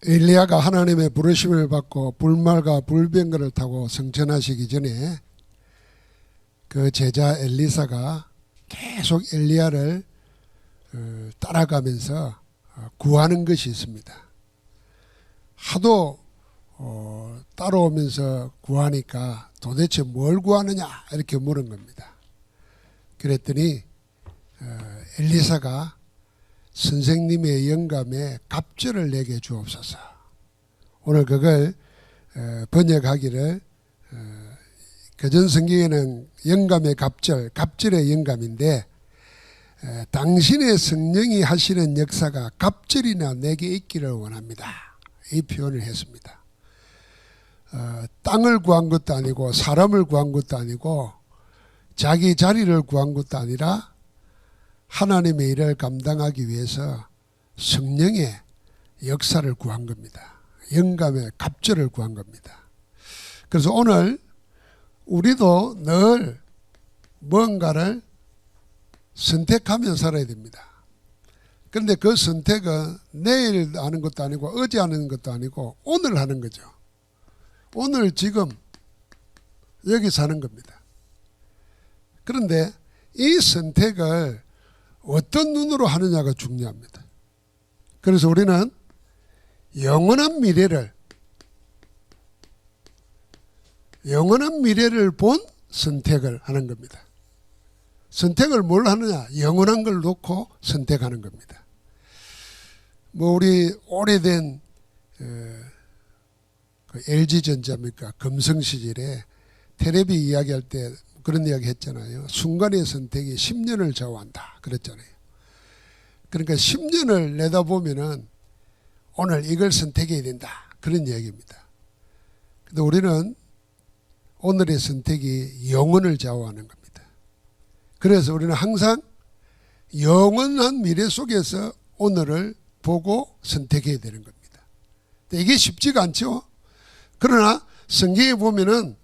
엘리야가 하나님의 부르심을 받고 불말과 불병거를 타고 승천하시기 전에 그 제자 엘리사가 계속 엘리야를 따라가면서 구하는 것이 있습니다. 하도 따라오면서 구하니까 도대체 뭘 구하느냐 이렇게 물은 겁니다. 그랬더니 엘리사가 선생님의 영감에 갑절을 내게 주옵소서. 오늘 그걸 번역하기를 그전 성경에는 영감의 갑절, 갑절의 영감인데 당신의 성령이 하시는 역사가 갑절이나 내게 있기를 원합니다. 이 표현을 했습니다. 땅을 구한 것도 아니고 사람을 구한 것도 아니고 자기 자리를 구한 것도 아니라 하나님의 일을 감당하기 위해서 성령의 역사를 구한 겁니다. 영감의 갑절을 구한 겁니다. 그래서 오늘 우리도 늘 뭔가를 선택하며 살아야 됩니다. 그런데 그 선택은 내일 하는 것도 아니고 어제 하는 것도 아니고 오늘 하는 거죠. 오늘 지금 여기 사는 겁니다. 그런데 이 선택을 어떤 눈으로 하느냐가 중요합니다. 그래서 우리는 영원한 미래를 본 선택을 하는 겁니다. 선택을 뭘 하느냐? 영원한 걸 놓고 선택하는 겁니다. 우리 오래된 LG전자입니까? 금성시절에 텔레비 이야기할 때 그런 이야기 했잖아요. 순간의 선택이 10년을 좌우한다 그랬잖아요. 그러니까 10년을 내다보면은 오늘 이걸 선택해야 된다 그런 이야기입니다. 근데 우리는 오늘의 선택이 영혼을 좌우하는 겁니다. 그래서 우리는 항상 영원한 미래 속에서 오늘을 보고 선택해야 되는 겁니다. 근데 이게 쉽지가 않죠. 그러나 성경에 보면은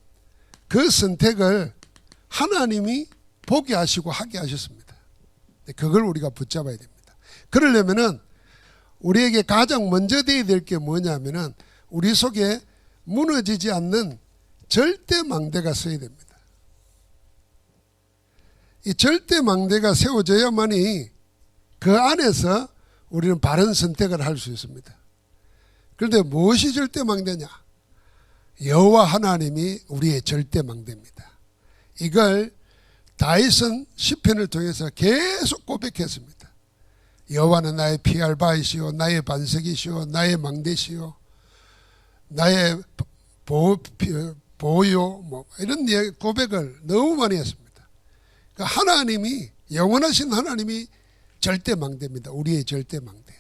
그 선택을 하나님이 보게 하시고 하게 하셨습니다. 그걸 우리가 붙잡아야 됩니다. 그러려면은 우리에게 가장 먼저 되어야 될 게 뭐냐면은 우리 속에 무너지지 않는 절대 망대가 서야 됩니다. 이 절대 망대가 세워져야만이 그 안에서 우리는 바른 선택을 할 수 있습니다. 그런데 무엇이 절대 망대냐? 여호와 하나님이 우리의 절대 망대입니다. 이걸 다윗은 시편을 통해서 계속 고백했습니다. 여호와는 나의 피할 바이시오, 나의 반석이시오, 나의 망대시오, 나의 보요, 이런 고백을 너무 많이 했습니다. 그러니까 하나님이, 영원하신 하나님이 절대 망대입니다. 우리의 절대 망대.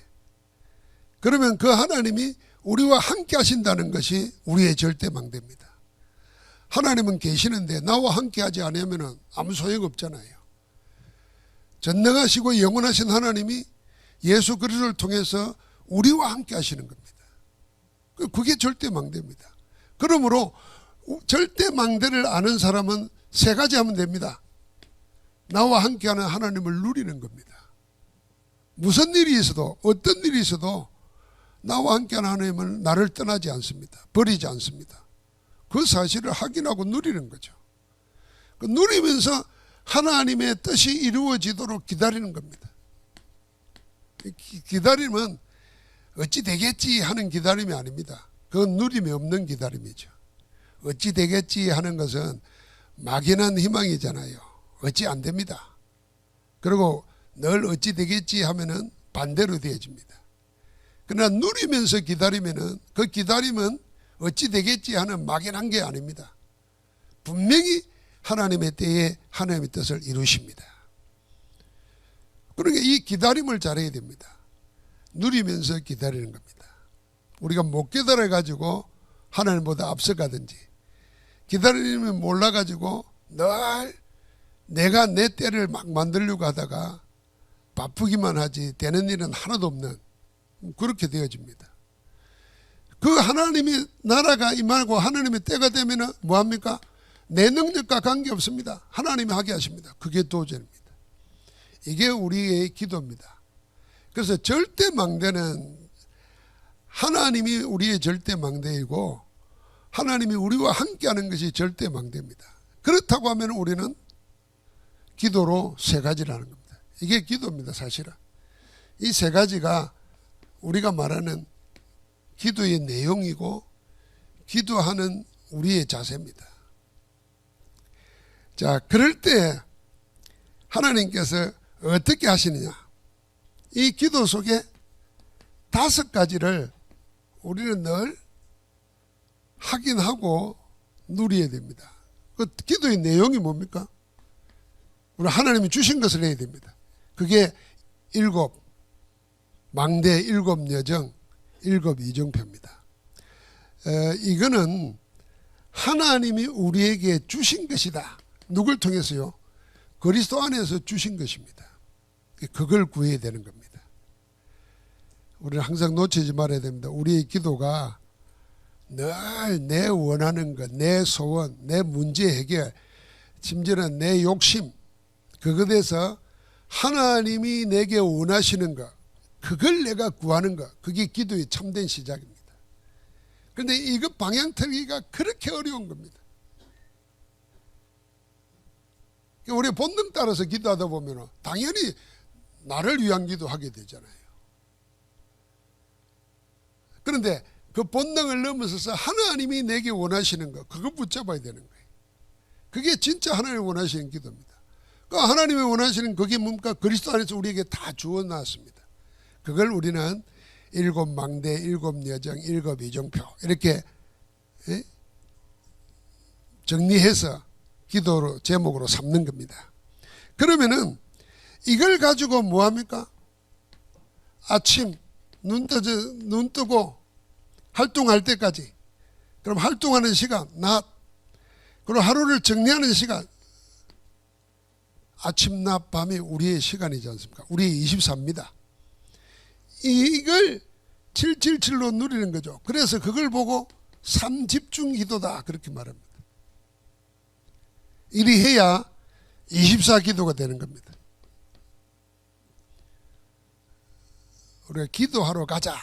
그러면 그 하나님이 우리와 함께 하신다는 것이 우리의 절대 망대입니다. 하나님은 계시는데 나와 함께 하지 않으면 아무 소용없잖아요. 전능하시고 영원하신 하나님이 예수 그리스도를 통해서 우리와 함께 하시는 겁니다. 그게 절대 망대입니다. 그러므로 절대 망대를 아는 사람은 세 가지 하면 됩니다. 나와 함께하는 하나님을 누리는 겁니다. 무슨 일이 있어도 어떤 일이 있어도 나와 함께하는 하나님은 나를 떠나지 않습니다. 버리지 않습니다. 그 사실을 확인하고 누리는 거죠. 누리면서 하나님의 뜻이 이루어지도록 기다리는 겁니다. 기다림은 어찌 되겠지 하는 기다림이 아닙니다. 그건 누림이 없는 기다림이죠. 어찌 되겠지 하는 것은 막연한 희망이잖아요. 어찌 안 됩니다. 그리고 늘 어찌 되겠지 하면은 반대로 되어집니다. 그러나 누리면서 기다리면은 그 기다림은 어찌 되겠지 하는 막연한 게 아닙니다. 분명히 하나님의 때에 하나님의 뜻을 이루십니다. 그러니까 이 기다림을 잘해야 됩니다. 누리면서 기다리는 겁니다. 우리가 못 기다려가지고 하나님보다 앞서가든지 기다리면 몰라가지고 늘 내가 내 때를 막 만들려고 하다가 바쁘기만 하지 되는 일은 하나도 없는 그렇게 되어집니다. 그 하나님의 나라가 임하고 하나님의 때가 되면 뭐합니까? 내 능력과 관계없습니다. 하나님이 하게 하십니다. 그게 도전입니다. 이게 우리의 기도입니다. 그래서 절대 망대는 하나님이 우리의 절대 망대이고 하나님이 우리와 함께하는 것이 절대 망대입니다. 그렇다고 하면 우리는 기도로 세 가지라는 겁니다. 이게 기도입니다. 사실은 이 세 가지가 우리가 말하는 기도의 내용이고 기도하는 우리의 자세입니다. 자, 그럴 때 하나님께서 어떻게 하시느냐? 이 기도 속에 5가지를 우리는 늘 확인하고 누려야 됩니다. 그 기도의 내용이 뭡니까? 우리 하나님이 주신 것을 해야 됩니다. 그게 7 망대, 7 여정, 7 이정표입니다. 이거는 하나님이 우리에게 주신 것이다. 누굴 통해서요? 그리스도 안에서 주신 것입니다. 그걸 구해야 되는 겁니다. 우리는 항상 놓치지 말아야 됩니다. 우리의 기도가 늘 내 원하는 것, 내 소원, 내 문제 해결, 심지어는 내 욕심, 그것에서 하나님이 내게 원하시는 것, 그걸 내가 구하는 것, 그게 기도의 참된 시작입니다. 그런데 이거 방향 틀기가 그렇게 어려운 겁니다. 우리 본능 따라서 기도하다 보면 당연히 나를 위한 기도하게 되잖아요. 그런데 그 본능을 넘어서서 하나님이 내게 원하시는 것, 그거 붙잡아야 되는 거예요. 그게 진짜 하나님이 원하시는 기도입니다. 그 하나님이 원하시는 그게 뭡니까? 그리스도 안에서 우리에게 다 주어놨습니다. 그걸 우리는 7 망대, 7 여정, 7 이정표 이렇게 정리해서 기도로 제목으로 삼는 겁니다. 그러면은 이걸 가지고 뭐합니까? 아침 눈 뜨고 활동할 때까지, 그럼 활동하는 시간 낮, 그리고 하루를 정리하는 시간 아침 낮 밤이 우리의 시간이지 않습니까? 우리의 24입니다. 이걸 777로 누리는 거죠. 그래서 그걸 보고 3집중 기도다 그렇게 말합니다. 이리 해야 24 기도가 되는 겁니다. 우리가 기도하러 가자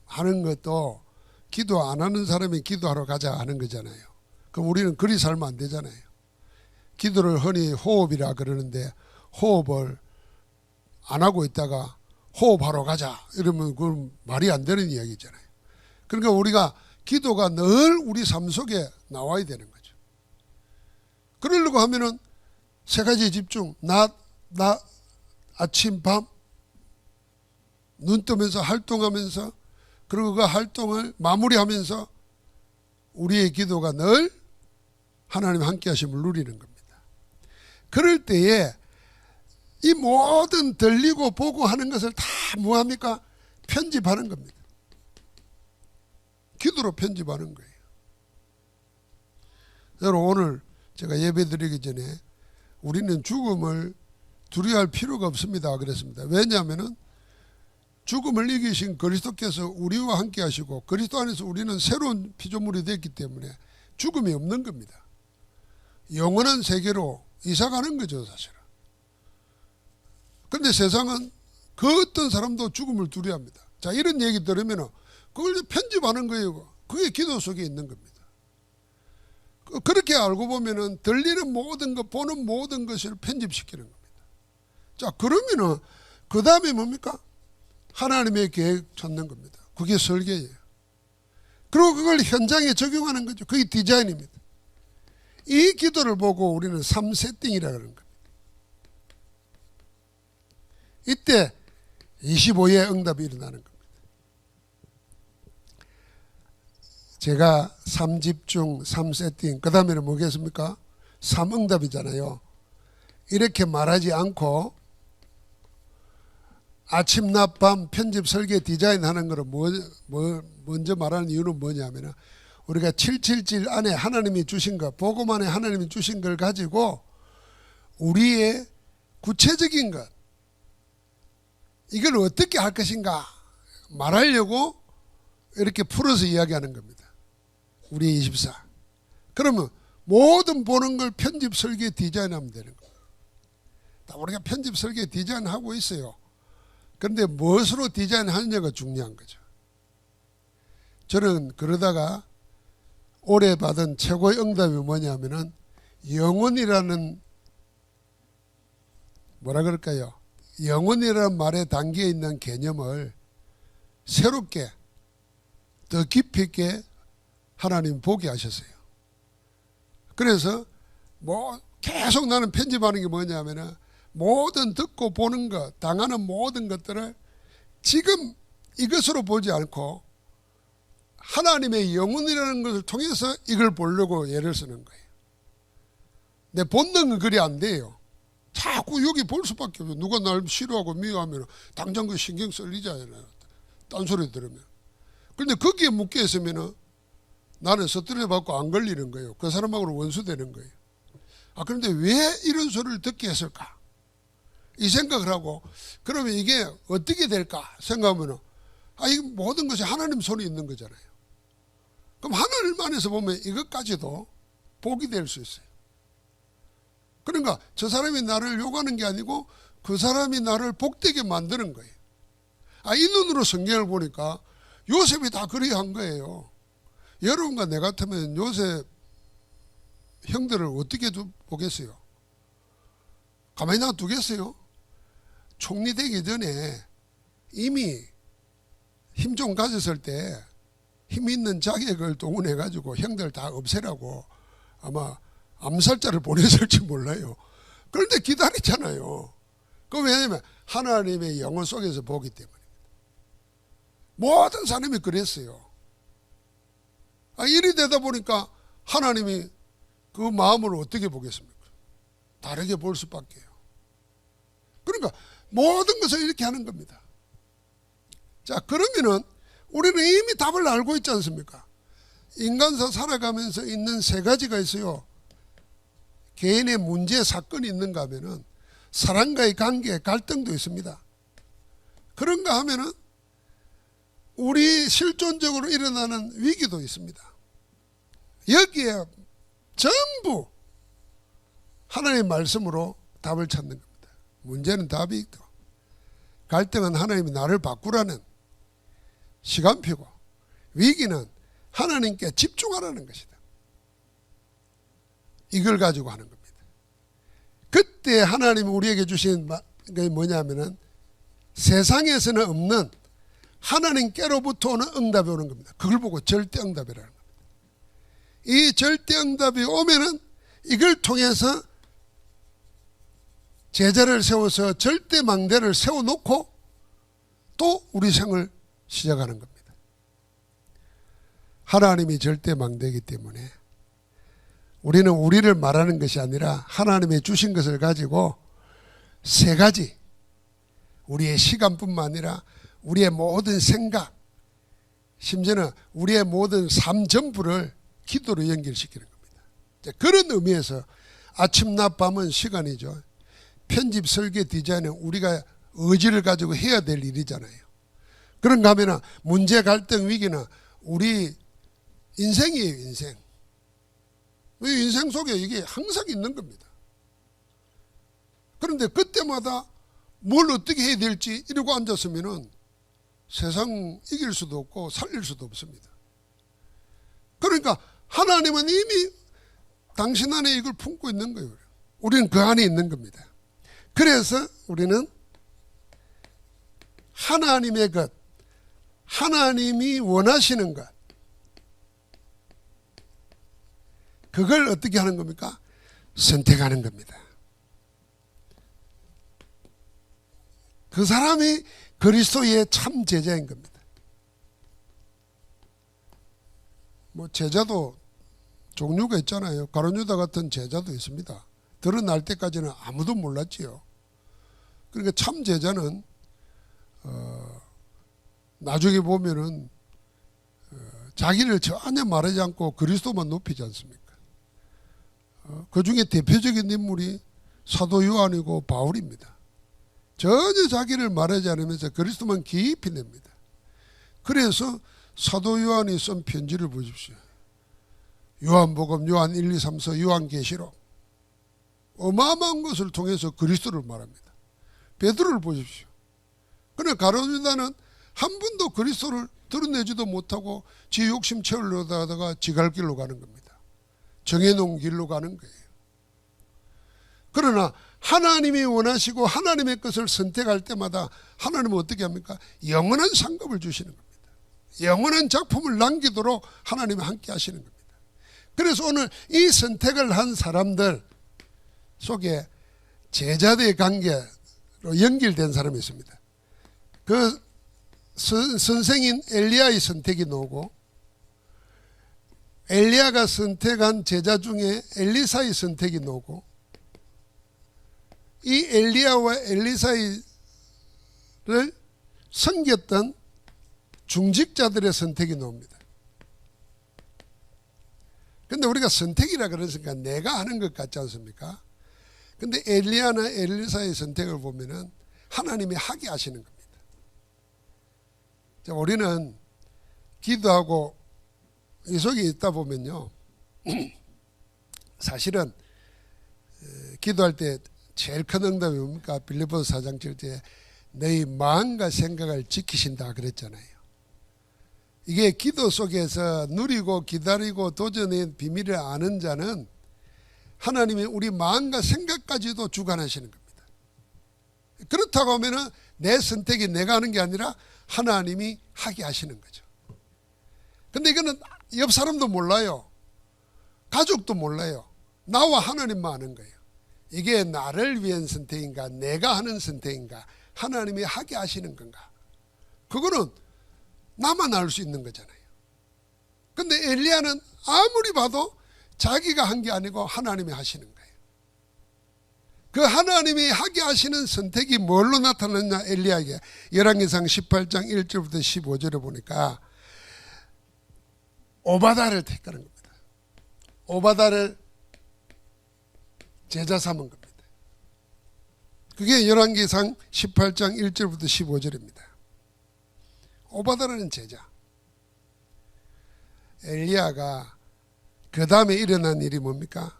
하는 것도 기도 안 하는 사람이 기도하러 가자 하는 거잖아요. 그럼 우리는 그리 살면 안 되잖아요. 기도를 흔히 호흡이라 그러는데 호흡을 안 하고 있다가 호흡하러 가자 이러면 그건 말이 안 되는 이야기잖아요. 그러니까 우리가 기도가 늘 우리 삶 속에 나와야 되는 거죠. 그러려고 하면은 3가지 집중, 낮, 아침, 밤, 눈 뜨면서 활동하면서, 그리고 그 활동을 마무리하면서 우리의 기도가 늘 하나님 함께 하심을 누리는 겁니다. 그럴 때에 이 모든 들리고 보고 하는 것을 다 뭐합니까? 편집하는 겁니다. 기도로 편집하는 거예요. 여러분, 오늘 제가 예배 드리기 전에 우리는 죽음을 두려워할 필요가 없습니다 그랬습니다. 왜냐하면 죽음을 이기신 그리스도께서 우리와 함께 하시고 그리스도 안에서 우리는 새로운 피조물이 됐기 때문에 죽음이 없는 겁니다. 영원한 세계로 이사가는 거죠 사실은. 그런데 세상은 그 어떤 사람도 죽음을 두려워합니다. 자, 이런 얘기 들으면 그걸 편집하는 거예요. 그게 기도 속에 있는 겁니다. 그렇게 알고 보면은 들리는 모든 것, 보는 모든 것을 편집시키는 겁니다. 자, 그러면은 그 다음에 뭡니까? 하나님의 계획 찾는 겁니다. 그게 설계예요. 그리고 그걸 현장에 적용하는 거죠. 그게 디자인입니다. 이 기도를 보고 우리는 3세팅이라고 하는 겁니다. 이때 25의 응답이 일어나는 겁니다. 제가 3집중, 3세팅, 그 다음에는 뭐겠습니까? 3응답이잖아요. 이렇게 말하지 않고 아침, 낮, 밤 편집, 설계, 디자인하는 거를 먼저 말하는 이유는 뭐냐면 우리가 777 안에 하나님이 주신 것, 복음 안에 하나님이 주신 걸 가지고 우리의 구체적인 것, 이걸 어떻게 할 것인가 말하려고 이렇게 풀어서 이야기하는 겁니다. 우리 24. 그러면 모든 보는 걸 편집, 설계, 디자인하면 되는 거예요. 우리가 편집, 설계, 디자인하고 있어요. 그런데 무엇으로 디자인하느냐가 중요한 거죠. 저는 그러다가 올해 받은 최고의 응답이 뭐냐면은 영혼이라는 뭐라 그럴까요? 영혼이라는 말에 담겨 있는 개념을 새롭게 더 깊이 있게 하나님 보게 하셨어요. 그래서 뭐 계속 나는 편집하는 게 뭐냐면은 모든 듣고 보는 것, 당하는 모든 것들을 지금 이것으로 보지 않고 하나님의 영혼이라는 것을 통해서 이걸 보려고 예를 쓰는 거예요. 내 본능은 그리 안 돼요. 자꾸 여기 볼 수밖에 없어요. 누가 날 싫어하고 미워하면 당장 그 신경 쓸리잖아요. 딴소리 들으면. 그런데 거기에 묶여 있으면 나는 스트레스 받고 안 걸리는 거예요. 그 사람하고 원수되는 거예요. 아, 그런데 왜 이런 소리를 듣게 했을까? 이 생각을 하고 그러면 이게 어떻게 될까 생각하면 이 모든 것이 하나님 손에 있는 거잖아요. 그럼 하나님 안에서 보면 이것까지도 복이 될 수 있어요. 그러니까 저 사람이 나를 욕하는 게 아니고 그 사람이 나를 복되게 만드는 거예요. 이 눈으로 성경을 보니까 요셉이 다 그리 한 거예요. 여러분과 내 같으면 요셉 형들을 어떻게 보겠어요? 가만히 놔두겠어요? 총리 되기 전에 이미 힘 좀 가졌을 때 힘 있는 자객을 동원해가지고 형들 다 없애라고 아마 암살자를 보냈을지 몰라요. 그런데 기다리잖아요. 그럼 왜냐하면 하나님의 영혼 속에서 보기 때문입니다. 모든 사람이 그랬어요. 일이 되다 보니까 하나님이 그 마음을 어떻게 보겠습니까? 다르게 볼 수밖에요. 그러니까 모든 것을 이렇게 하는 겁니다. 자, 그러면은 우리는 이미 답을 알고 있지 않습니까? 인간사 살아가면서 있는 세 가지가 있어요. 개인의 문제, 사건이 있는가 하면은 사람과의 관계, 갈등도 있습니다. 그런가 하면은 우리 실존적으로 일어나는 위기도 있습니다. 여기에 전부 하나님의 말씀으로 답을 찾는 겁니다. 문제는 답이 있고 갈등은 하나님이 나를 바꾸라는 시간표고 위기는 하나님께 집중하라는 것이다. 이걸 가지고 하는 겁니다. 그때 하나님이 우리에게 주신 게 뭐냐면은 세상에서는 없는 하나님께로부터 오는 응답이 오는 겁니다. 그걸 보고 절대응답이라는 겁니다. 이 절대응답이 오면은 이걸 통해서 제자를 세워서 절대망대를 세워놓고 또 우리 생을 시작하는 겁니다. 하나님이 절대망대이기 때문에 우리는 우리를 말하는 것이 아니라 하나님의 주신 것을 가지고 세 가지, 우리의 시간뿐만 아니라 우리의 모든 생각, 심지어는 우리의 모든 삶 전부를 기도로 연결시키는 겁니다. 그런 의미에서 아침, 낮, 밤은 시간이죠. 편집, 설계, 디자인은 우리가 의지를 가지고 해야 될 일이잖아요. 그런가 하면 문제, 갈등, 위기는 우리 인생이에요, 인생. 인생 속에 이게 항상 있는 겁니다. 그런데 그때마다 뭘 어떻게 해야 될지 이러고 앉았으면은 세상 이길 수도 없고 살릴 수도 없습니다. 그러니까 하나님은 이미 당신 안에 이걸 품고 있는 거예요. 우리는 그 안에 있는 겁니다. 그래서 우리는 하나님의 것, 하나님이 원하시는 것, 그걸 어떻게 하는 겁니까? 선택하는 겁니다. 그 사람이 그리스도의 참 제자인 겁니다. 뭐 제자도 종류가 있잖아요. 가룟 유다 같은 제자도 있습니다. 드러날 때까지는 아무도 몰랐지요. 그러니까 참 제자는 나중에 보면은 자기를 전혀 말하지 않고 그리스도만 높이지 않습니까? 그 중에 대표적인 인물이 사도 요한이고 바울입니다. 전혀 자기를 말하지 않으면서 그리스도만 깊이 냅니다. 그래서 사도 요한이 쓴 편지를 보십시오. 요한복음, 요한 1, 2, 3, 4, 요한계시록 어마어마한 것을 통해서 그리스도를 말합니다. 베드로를 보십시오. 그러나 가룟 유다는 한 번도 그리스도를 드러내지도 못하고 지 욕심 채우려고 하다가 지 갈 길로 가는 겁니다. 정해놓은 길로 가는 거예요. 그러나 하나님이 원하시고 하나님의 것을 선택할 때마다 하나님은 어떻게 합니까? 영원한 상급을 주시는 겁니다. 영원한 작품을 남기도록 하나님이 함께 하시는 겁니다. 그래서 오늘 이 선택을 한 사람들 속에 제자들의 관계로 연결된 사람이 있습니다. 그 선생인 엘리야의 선택이 나오고, 엘리야가 선택한 제자 중에 엘리사의 선택이 나오고, 이 엘리야와 엘리사를 섬겼던 중직자들의 선택이 나옵니다. 근데 우리가 선택이라 그러니까 내가 하는 것 같지 않습니까? 근데 엘리야나 엘리사의 선택을 보면은 하나님이 하게 하시는 겁니다. 자, 우리는 기도하고 이 속에 있다 보면요, 사실은 기도할 때 제일 큰 응답이 뭡니까? 빌립보서 4장 7절에 너희 마음과 생각을 지키신다 그랬잖아요. 이게 기도 속에서 누리고 기다리고 도전의 비밀을 아는 자는 하나님이 우리 마음과 생각까지도 주관하시는 겁니다. 그렇다고 하면은 내 선택이 내가 하는 게 아니라 하나님이 하게 하시는 거죠. 근데 이거는 옆 사람도 몰라요. 가족도 몰라요. 나와 하나님만 아는 거예요. 이게 나를 위한 선택인가 내가 하는 선택인가 하나님이 하게 하시는 건가, 그거는 나만 알 수 있는 거잖아요. 근데 엘리야는 아무리 봐도 자기가 한 게 아니고 하나님이 하시는 거예요. 그 하나님이 하게 하시는 선택이 뭘로 나타났냐? 엘리야에게 열왕기상 18장 1절부터 15절에 보니까 오바다를 택하는 겁니다. 오바다를 제자 삼은 겁니다. 그게 열왕기상 18장 1절부터 15절입니다. 오바다라는 제자. 엘리야가 그 다음에 일어난 일이 뭡니까?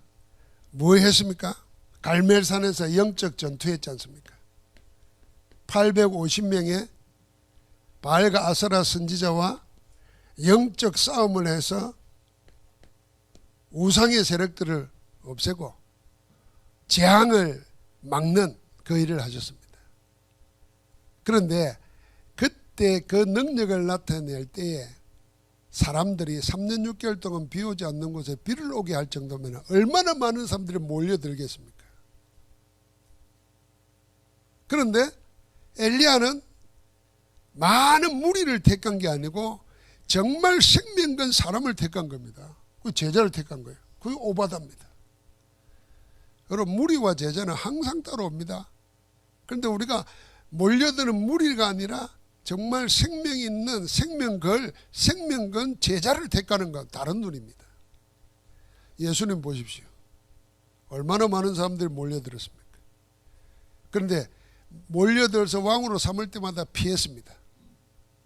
뭐 했습니까? 갈멜산에서 영적 전투했지 않습니까? 850명의 바알과 아세라 선지자와 영적 싸움을 해서 우상의 세력들을 없애고 재앙을 막는 그 일을 하셨습니다. 그런데 그때 그 능력을 나타낼 때에 사람들이 3년 6개월 동안 비 오지 않는 곳에 비를 오게 할 정도면 얼마나 많은 사람들이 몰려들겠습니까? 그런데 엘리야는 많은 무리를 택한 게 아니고 정말 생명건 사람을 택한 겁니다. 그 제자를 택한 거예요. 그게 오바다입니다. 여러분, 무리와 제자는 항상 따라옵니다. 그런데 우리가 몰려드는 무리가 아니라 정말 생명 있는 생명건 제자를 택하는 건 다른 눈입니다. 예수님 보십시오. 얼마나 많은 사람들이 몰려들었습니까? 그런데 몰려들어서 왕으로 삼을 때마다 피했습니다.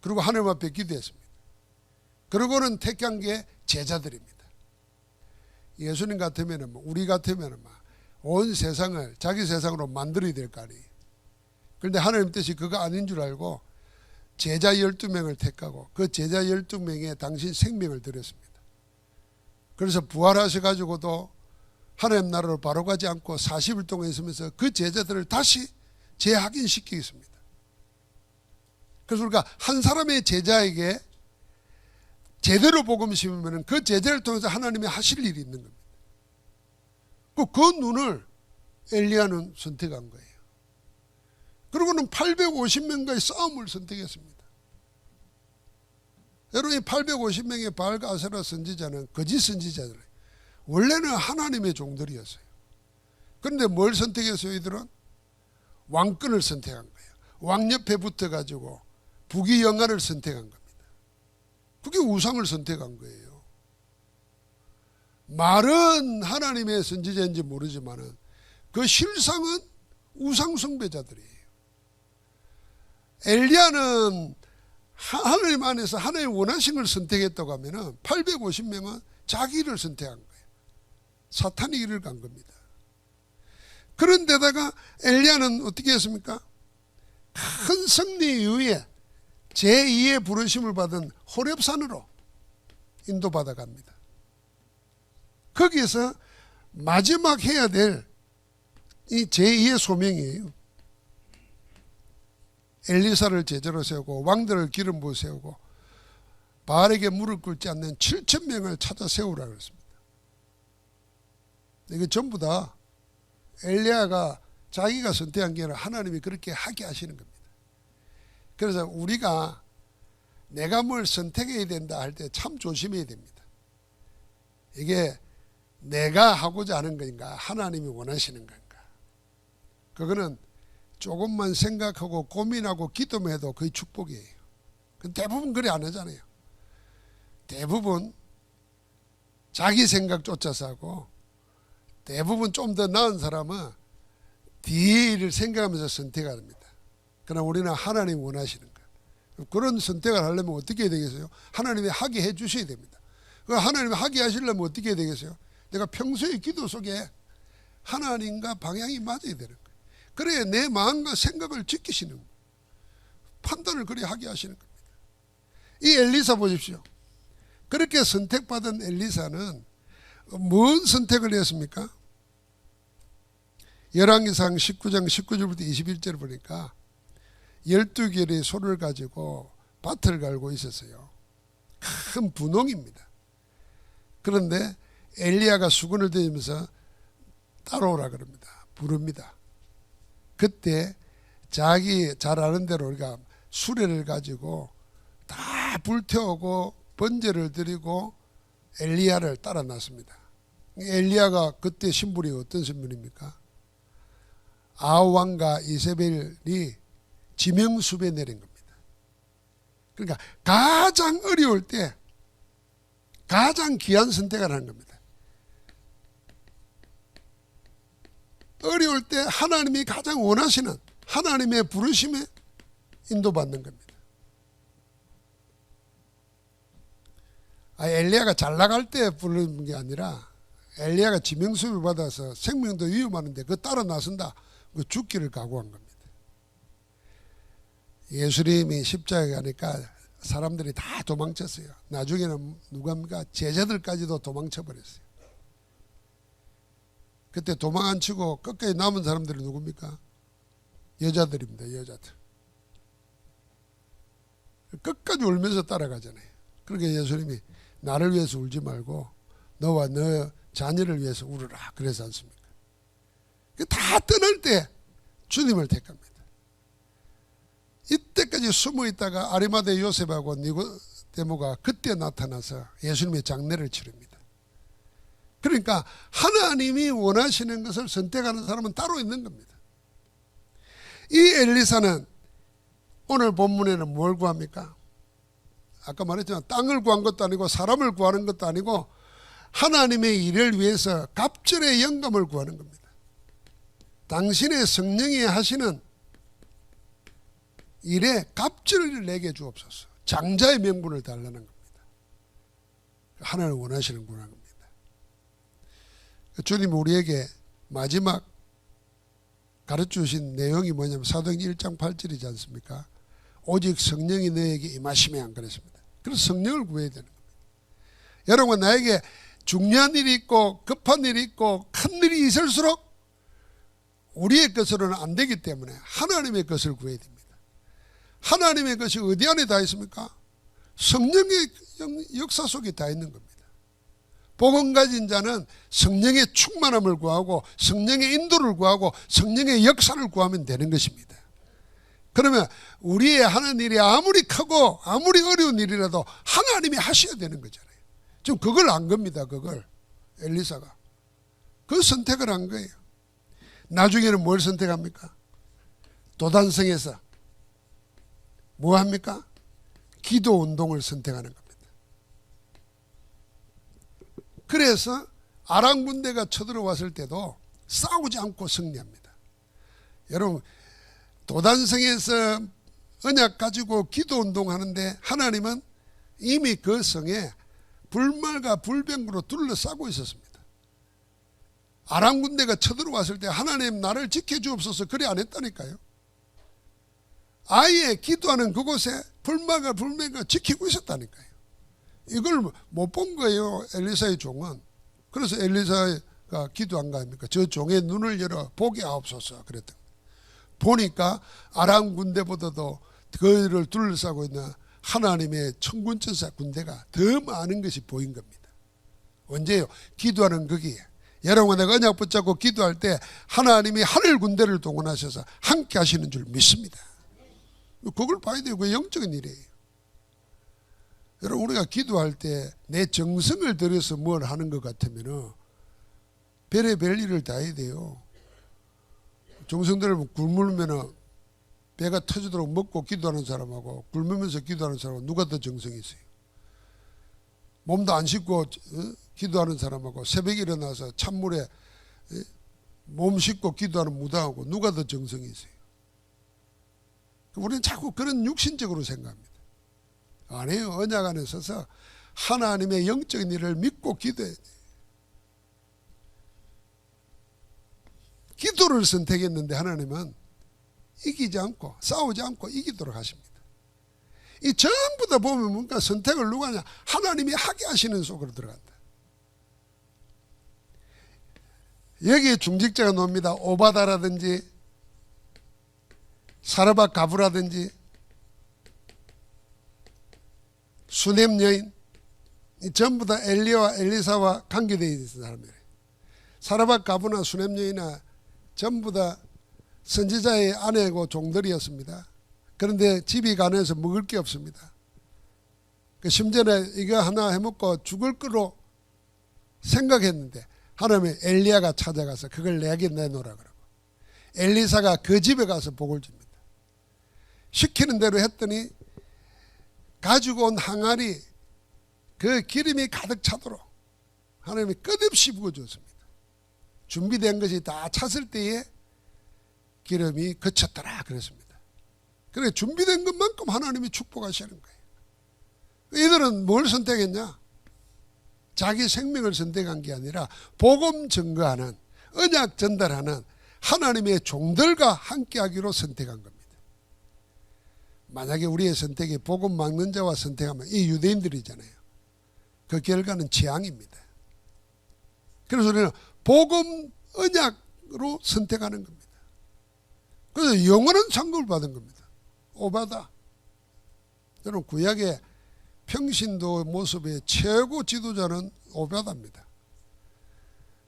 그리고 하나님 앞에 기도했습니다. 그러고는 택한 게 제자들입니다. 예수님 같으면 우리 같으면 온 세상을 자기 세상으로 만들어야 될 거 아니에요. 그런데 하나님 뜻이 그거 아닌 줄 알고 제자 12명을 택하고 그 제자 12명에 당신 생명을 드렸습니다. 그래서 부활하셔가지고도 하나님 나라로 바로 가지 않고 40일 동안 있으면서 그 제자들을 다시 재확인시키겠습니다. 그래서 우리가 한 사람의 제자에게 제대로 복음 심으면 그 제자를 통해서 하나님이 하실 일이 있는 겁니다. 그 눈을 엘리야는 선택한 거예요. 그리고는 850명과의 싸움을 선택했습니다. 여러분, 이 850명의 바알과 아세라 선지자는 거짓 선지자들이에요. 원래는 하나님의 종들이었어요. 그런데 뭘 선택했어요? 이들은 왕권을 선택한 거예요. 왕 옆에 붙어가지고 부귀영화를 선택한 겁니다. 그게 우상을 선택한 거예요. 말은 하나님의 선지자인지 모르지만 그 실상은 우상 숭배자들이에요. 엘리야는 하나님 안에서 하나님 원하신 걸 선택했다고 하면 850명은 자기를 선택한 거예요. 사탄의 길을 간 겁니다. 그런데다가 엘리야는 어떻게 했습니까? 큰 승리 이후에 제2의 부르심을 받은 호렙산으로 인도받아 갑니다. 거기에서 마지막 해야 될 이 제2의 소명이에요. 엘리사를 제자로 세우고 왕들을 기름 부어 세우고 바알에게 무릎 꿇지 않는 7,000명을 찾아 세우라 그랬습니다. 이게 전부 다 엘리야가 자기가 선택한 게 아니라 하나님이 그렇게 하게 하시는 겁니다. 그래서 우리가 내가 뭘 선택해야 된다 할 때 참 조심해야 됩니다. 이게 내가 하고자 하는 건가 하나님이 원하시는 건가. 그거는 조금만 생각하고 고민하고 기도만 해도 거의 축복이에요. 대부분 그래 안 하잖아요. 대부분 자기 생각 쫓아서 하고 대부분 좀 더 나은 사람은 뒤에 일을 생각하면서 선택합니다. 그러나 우리는 하나님이 원하시는 거예요. 그런 선택을 하려면 어떻게 해야 되겠어요? 하나님이 하게 해 주셔야 됩니다. 하나님이 하게 하시려면 어떻게 해야 되겠어요? 내가 평소에 기도 속에 하나님과 방향이 맞아야 되는 거예요. 그래야 내 마음과 생각을 지키시는 거예요. 판단을 그래 하게 하시는 겁니다. 이 엘리사 보십시오. 그렇게 선택받은 엘리사는 뭔 선택을 했습니까? 열왕기상 19장 19절부터 21절 보니까 12개의 소를 가지고 밭을 갈고 있었어요. 큰 분홍입니다. 그런데 엘리야가 수건을 들면서 따라오라 그럽니다. 부릅니다. 그때 자기 잘 아는 대로 우리가 수레를 가지고 다 불태우고 번제를 드리고 엘리야를 따라 났습니다. 엘리야가 그때 신분이 어떤 신분입니까? 아합왕과 이세벨이 지명수배 내린 겁니다. 그러니까 가장 어려울 때 가장 귀한 선택을 하는 겁니다. 어려울 때 하나님이 가장 원하시는 하나님의 부르심에 인도받는 겁니다. 엘리야가 잘 나갈 때 부르는 게 아니라 엘리야가 지명수를 받아서 생명도 위험하는데 그거 따라 나선다. 그 죽기를 각오한 겁니다. 예수님이 십자가에 가니까 사람들이 다 도망쳤어요. 나중에는 누가 합니까? 제자들까지도 도망쳐버렸어요. 그때 도망 안 치고 끝까지 남은 사람들이 누굽니까? 여자들입니다. 여자들. 끝까지 울면서 따라가잖아요. 그러니까 예수님이 나를 위해서 울지 말고 너와 너 자녀를 위해서 울으라 그래서 않습니까? 다 떠날 때 주님을 택합니다. 이때까지 숨어 있다가 아리마대 요셉하고 니고데모가 그때 나타나서 예수님의 장례를 치릅니다. 그러니까 하나님이 원하시는 것을 선택하는 사람은 따로 있는 겁니다. 이 엘리사는 오늘 본문에는 뭘 구합니까? 아까 말했지만 땅을 구한 것도 아니고 사람을 구하는 것도 아니고 하나님의 일을 위해서 갑절의 영감을 구하는 겁니다. 당신의 성령이 하시는 일에 갑절을 내게 주옵소서. 장자의 명분을 달라는 겁니다. 하나님을 원하시는구나 합니다. 주님 우리에게 마지막 가르쳐 주신 내용이 뭐냐면 사도행전 1장 8절이지 않습니까? 오직 성령이 너에게 임하시면 안 그랬습니다. 그래서 성령을 구해야 되는 겁니다. 여러분 나에게 중요한 일이 있고 급한 일이 있고 큰 일이 있을수록 우리의 것으로는 안 되기 때문에 하나님의 것을 구해야 됩니다. 하나님의 것이 어디 안에 다 있습니까? 성령의 역사 속에 다 있는 겁니다. 복음 가진 자는 성령의 충만함을 구하고 성령의 인도를 구하고 성령의 역사를 구하면 되는 것입니다. 그러면 우리의 하는 일이 아무리 크고 아무리 어려운 일이라도 하나님이 하셔야 되는 거잖아요. 지금 그걸 안 겁니다. 그걸 엘리사가 그 선택을 한 거예요. 나중에는 뭘 선택합니까? 도단성에서 뭐 합니까? 기도 운동을 선택하는 겁니다. 그래서 아람 군대가 쳐들어왔을 때도 싸우지 않고 승리합니다. 여러분 도단성에서 언약 가지고 기도 운동하는데 하나님은 이미 그 성에 불말과 불병으로 둘러싸고 있었습니다. 아람 군대가 쳐들어왔을 때 하나님 나를 지켜주옵소서 그래 안 했다니까요. 아예 기도하는 그곳에 불매가 지키고 있었다니까요. 이걸 못 본 거예요, 엘리사의 종은. 그래서 엘리사가 기도한 거 아닙니까? 저 종의 눈을 열어 보게 하옵소서 그랬던. 보니까 아람 군대보다도 그를 둘러싸고 있는 하나님의 천군천사 군대가 더 많은 것이 보인 겁니다. 언제요? 기도하는 거기에. 여러분, 내가 언약 붙잡고 기도할 때 하나님이 하늘 군대를 동원하셔서 함께 하시는 줄 믿습니다. 그걸 봐야 돼요. 그게 영적인 일이에요. 여러분, 우리가 기도할 때 내 정성을 들여서 뭘 하는 것 같으면 별의별 일을 다 해야 돼요. 정성 들이면 굶으면 배가 터지도록 먹고 기도하는 사람하고 굶으면서 기도하는 사람하고 누가 더 정성이 있어요? 몸도 안 씻고 기도하는 사람하고 새벽에 일어나서 찬물에 몸 씻고 기도하는 무당하고 누가 더 정성이 있어요? 우리는 자꾸 그런 육신적으로 생각합니다. 아니에요. 언약 안에 서서 하나님의 영적인 일을 믿고 기도해야 돼요. 기도를 선택했는데 하나님은 이기지 않고 싸우지 않고 이기도록 하십니다. 이 전부 다 보면 뭔가 선택을 누가 하냐? 하나님이 하게 하시는 속으로 들어간다. 여기에 중직자가 나옵니다. 오바다라든지 사르밧 가브라든지 수넴 여인, 전부 다 엘리야와 엘리사와 관계되어 있는 사람이에요. 사르밧 가브나 수넴 여인은 전부 다 선지자의 아내고 종들이었습니다. 그런데 집이 가난해서 먹을 게 없습니다. 심지어는 이거 하나 해먹고 죽을 거로 생각했는데 하나님의 엘리야가 찾아가서 그걸 내게 내놓으라 그러고 엘리사가 그 집에 가서 복을 줍니다. 시키는 대로 했더니 가지고 온 항아리 그 기름이 가득 차도록 하나님이 끝없이 부어주었습니다. 준비된 것이 다 찼을 때에 기름이 그쳤더라 그랬습니다. 그래 준비된 것만큼 하나님이 축복하시는 거예요. 이들은 뭘 선택했냐? 자기 생명을 선택한 게 아니라 복음 증거하는 언약 전달하는 하나님의 종들과 함께하기로 선택한 겁니다. 만약에 우리의 선택이 복음 막는 자와 선택하면 이 유대인들이잖아요. 그 결과는 재앙입니다. 그래서 우리는 복음 언약으로 선택하는 겁니다. 그래서 영원한 상급을 받은 겁니다. 오바다. 여러분 구약의 평신도 모습의 최고 지도자는 오바다입니다.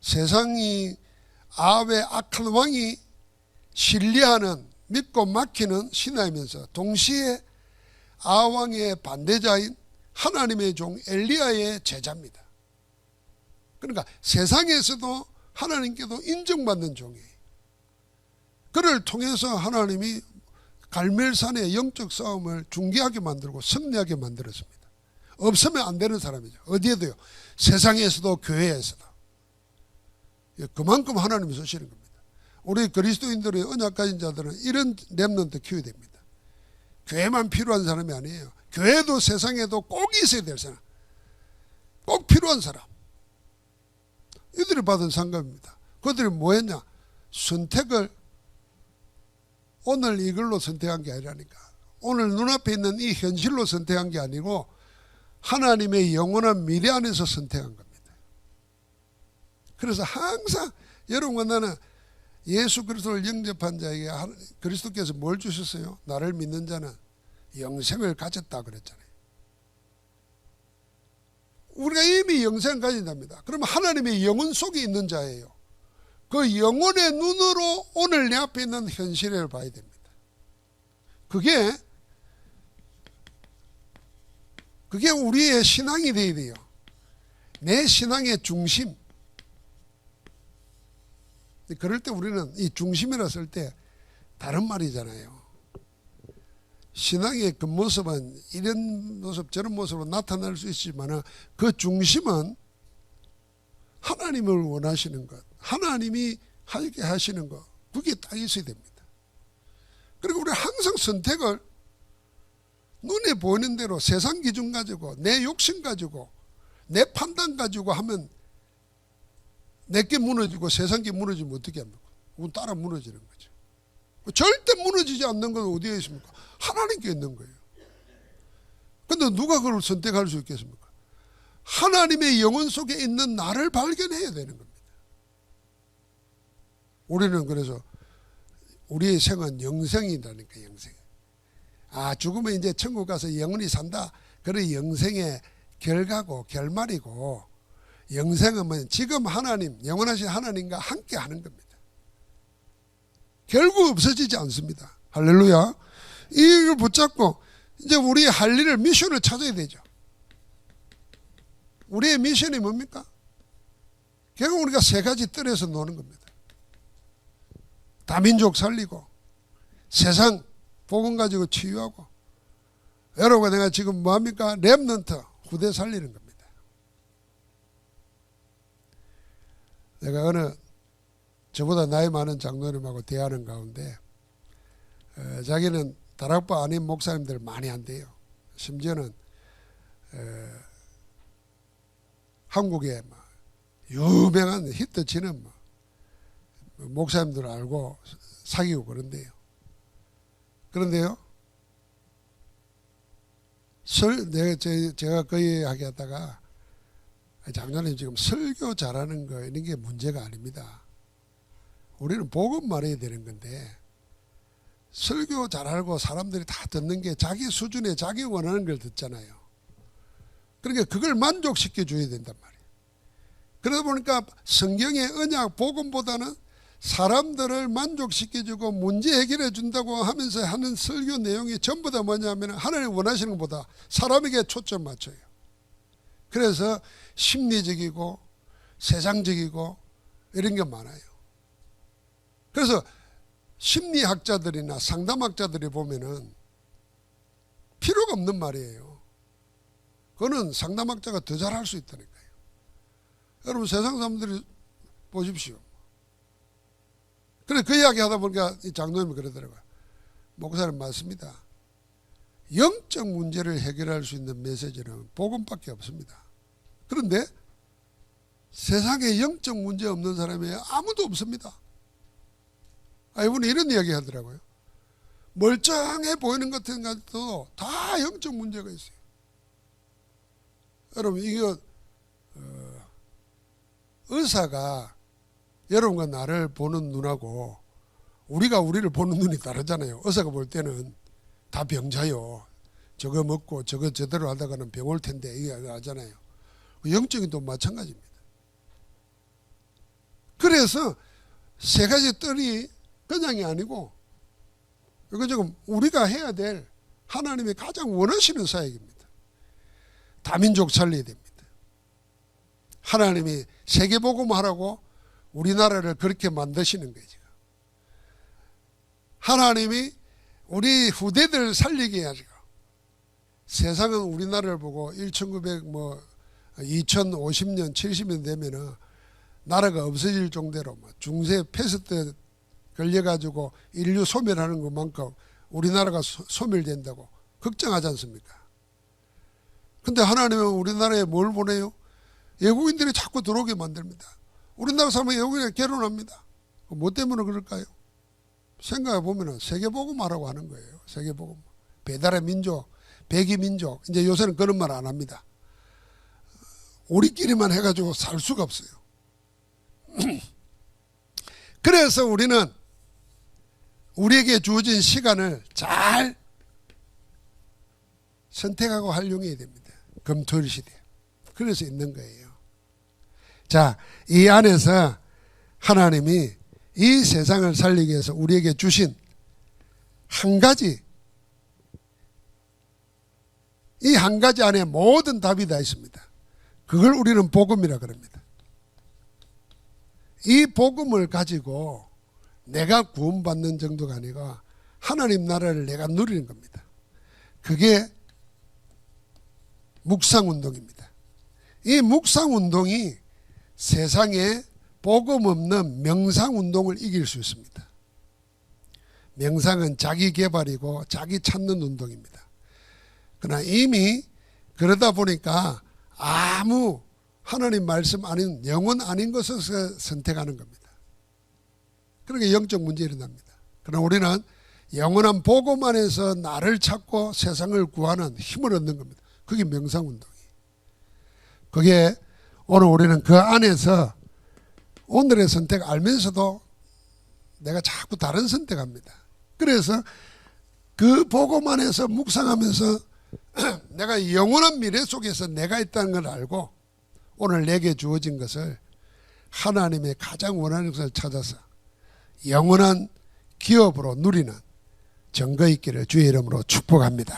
세상이 아합의 악한 왕이 신뢰하는 믿고 맡기는 신하이면서 동시에 아합왕의 반대자인 하나님의 종 엘리야의 제자입니다. 그러니까 세상에서도 하나님께도 인정받는 종이에요. 그를 통해서 하나님이 갈멜산의 영적 싸움을 중계하게 만들고 승리하게 만들었습니다. 없으면 안 되는 사람이죠. 어디에도요. 세상에서도 교회에서도. 그만큼 하나님이 쓰시는 겁니다. 우리 그리스도인들의 언약 가진 자들은 이런 렘넌트 키워야 됩니다. 교회만 필요한 사람이 아니에요. 교회도 세상에도 꼭 있어야 될 사람. 꼭 필요한 사람. 이들이 받은 상급입니다. 그들이 뭐 했냐? 선택을 오늘 이걸로 선택한 게 아니라니까. 오늘 눈앞에 있는 이 현실로 선택한 게 아니고 하나님의 영원한 미래 안에서 선택한 겁니다. 그래서 항상 여러분과 나는 예수 그리스도를 영접한 자에게 그리스도께서 뭘 주셨어요? 나를 믿는 자는 영생을 가졌다 그랬잖아요. 우리가 이미 영생을 가진답니다. 그러면 하나님의 영혼 속에 있는 자예요. 그 영혼의 눈으로 오늘 내 앞에 있는 현실을 봐야 됩니다. 그게 우리의 신앙이 되어야 돼요. 내 신앙의 중심. 그럴 때 우리는 이 중심이라 쓸 때 다른 말이잖아요. 신앙의 그 모습은 이런 모습 저런 모습으로 나타날 수 있지만 그 중심은 하나님을 원하시는 것, 하나님이 하게 하시는 것, 그게 딱 있어야 됩니다. 그리고 우리 항상 선택을 눈에 보이는 대로 세상 기준 가지고 내 욕심 가지고 내 판단 가지고 하면 내게 무너지고 세상게 무너지면 어떻게 합니까? 그건 따라 무너지는 거죠. 절대 무너지지 않는 건 어디에 있습니까? 하나님께 있는 거예요. 근데 누가 그걸 선택할 수 있겠습니까? 하나님의 영혼 속에 있는 나를 발견해야 되는 겁니다. 우리는 그래서 우리의 생은 영생이라니까, 영생. 아, 죽으면 이제 천국 가서 영원히 산다. 그런 영생의 결과고 결말이고, 영생은 뭐 지금 하나님, 영원하신 하나님과 함께 하는 겁니다. 결국 없어지지 않습니다. 할렐루야. 이걸 붙잡고 이제 우리 할 일을, 미션을 찾아야 되죠. 우리의 미션이 뭡니까? 결국 우리가 세 가지 뜰에서 노는 겁니다. 다민족 살리고, 세상 복음 가지고 치유하고, 여러분 내가 지금 뭐합니까? 렘넌트 후대 살리는 겁니다. 내가 어느 저보다 나이 많은 장로님하고 대화하는 가운데 자기는 다락방 아닌 목사님들 많이 한대요. 심지어는 한국에 유명한 히트 치는 목사님들 알고 사귀고 그런데요. 그런데요, 제가 그 이야기 하다가, 장로님 지금 설교 잘하는 거 이런 게 문제가 아닙니다. 우리는 복음 말해야 되는 건데, 설교 잘하고 사람들이 다 듣는 게 자기 수준에 자기 원하는 걸 듣잖아요. 그러니까 그걸 만족시켜 줘야 된단 말이에요. 그러다 보니까 성경의 언약 복음보다는 사람들을 만족시켜주고 문제 해결해 준다고 하면서 하는 설교 내용이 전부 다 뭐냐면 하나님 원하시는 것보다 사람에게 초점 맞춰요. 그래서 심리적이고 세상적이고 이런 게 많아요. 그래서 심리학자들이나 상담학자들이 보면은 필요가 없는 말이에요. 그거는 상담학자가 더 잘할 수 있다니까요. 여러분 세상 사람들이 보십시오. 그래 그 이야기 하다 보니까 이 장로님이 그러더라고요. 목사님 맞습니다. 영적 문제를 해결할 수 있는 메시지는 복음밖에 없습니다. 그런데 세상에 영적 문제 없는 사람이 아무도 없습니다. 이분이 이런 이야기 하더라고요. 멀쩡해 보이는 것 같은 것도 다 영적 문제가 있어요. 여러분 이거 의사가 여러분과 나를 보는 눈하고 우리가 우리를 보는 눈이 다르잖아요. 의사가 볼 때는 다 병자요. 저거 먹고 저거 제대로 하다가는 병 올 텐데 이게 하잖아요. 영적인 도 마찬가지입니다. 그래서 세 가지 뜰이 그냥이 아니고 이거 지금 우리가 해야 될 하나님이 가장 원하시는 사역입니다. 다민족 살려야 됩니다. 하나님이 세계복음하라고 우리나라를 그렇게 만드시는 거죠. 하나님이 우리 후대들 살리게 해야죠. 세상은 우리나라를 보고 2050년, 70년 되면은 나라가 없어질 정도로 중세 패스트 걸려가지고 인류 소멸하는 것만큼 우리나라가 소멸된다고 걱정하지 않습니까? 근데 하나님은 우리나라에 뭘 보내요? 외국인들이 자꾸 들어오게 만듭니다. 우리나라 사람은 외국인에 결혼합니다. 뭐 때문에 그럴까요? 생각해 보면은 세계복음하라고 하는 거예요. 세계복음. 배달의 민족, 백이 민족. 이제 요새는 그런 말 안 합니다. 우리끼리만 해가지고 살 수가 없어요. 그래서 우리는 우리에게 주어진 시간을 잘 선택하고 활용해야 됩니다. 금토일 시대. 그래서 있는 거예요. 자, 이 안에서 하나님이 이 세상을 살리기 위해서 우리에게 주신 한 가지, 이 한 가지 안에 모든 답이 다 있습니다. 그걸 우리는 복음이라 그럽니다. 이 복음을 가지고 내가 구원받는 정도가 아니고 하나님 나라를 내가 누리는 겁니다. 그게 묵상운동입니다. 이 묵상운동이 세상에 복음 없는 명상운동을 이길 수 있습니다. 명상은 자기 개발이고 자기 찾는 운동입니다. 그러나 이미 그러다 보니까 아무 하나님 말씀 아닌 영혼 아닌 것을 선택하는 겁니다. 그러니까 영적 문제 일어납니다. 그러나 우리는 영원한 복음 안에서 나를 찾고 세상을 구하는 힘을 얻는 겁니다. 그게 명상운동이에요. 그게 오늘 우리는 그 안에서 오늘의 선택 알면서도 내가 자꾸 다른 선택합니다. 그래서 그 보고만 해서 묵상하면서 내가 영원한 미래 속에서 내가 있다는 걸 알고 오늘 내게 주어진 것을 하나님의 가장 원하는 것을 찾아서 영원한 기업으로 누리는 증거 있기를 주의 이름으로 축복합니다.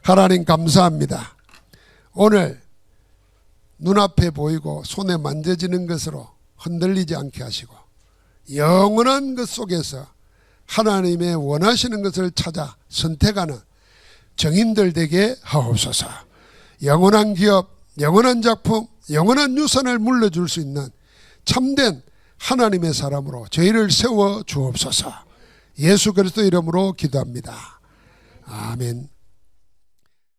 하나님 감사합니다. 오늘 눈앞에 보이고 손에 만져지는 것으로 흔들리지 않게 하시고 영원한 것 속에서 하나님의 원하시는 것을 찾아 선택하는 정인들 되게 하옵소서. 영원한 기업, 영원한 작품, 영원한 유산을 물려줄 수 있는 참된 하나님의 사람으로 저희를 세워 주옵소서. 예수 그리스도 이름으로 기도합니다. 아멘.